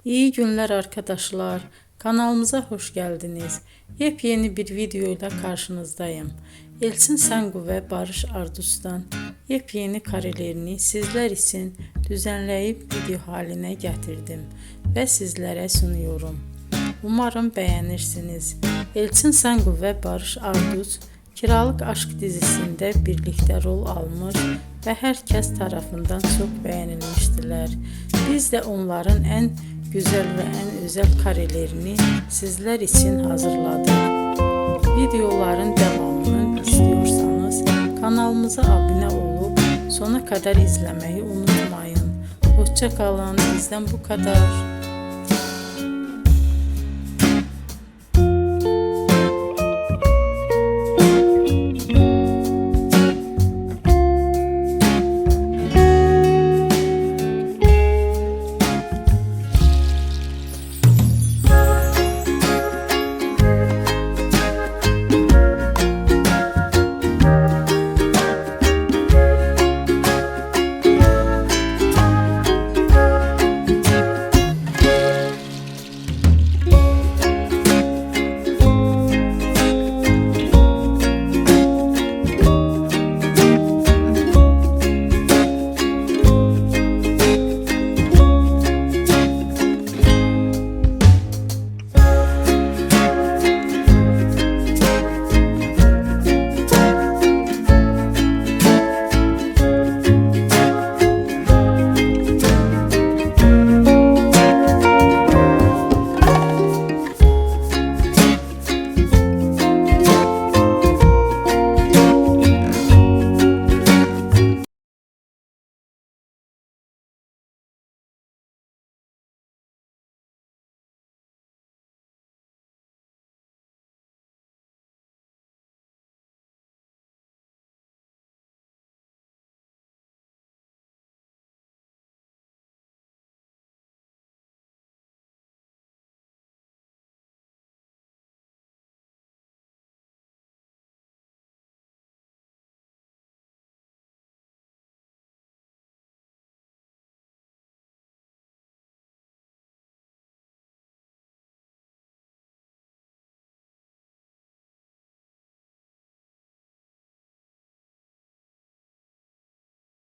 İyi günler arkadaşlar. Kanalımıza hoş geldiniz. Yepyeni bir video ile karşınızdayım. Elçin Sangu ve Barış Ardus'tan yepyeni karelerini sizler için düzenleyip video haline getirdim ve sizlere sunuyorum. Umarım beğenirsiniz. Elçin Sangu ve Barış Ardus Kiralık Aşk dizisinde birlikte rol almış ve herkes tarafından çok beğenilmiştiler. Biz de onların en güzel ve en özel karelerini sizler için hazırladık. Videoların devamını istiyorsanız kanalımıza abone olup sona kadar izlemeyi unutmayın. Hoşça kalın. Bizden bu kadar.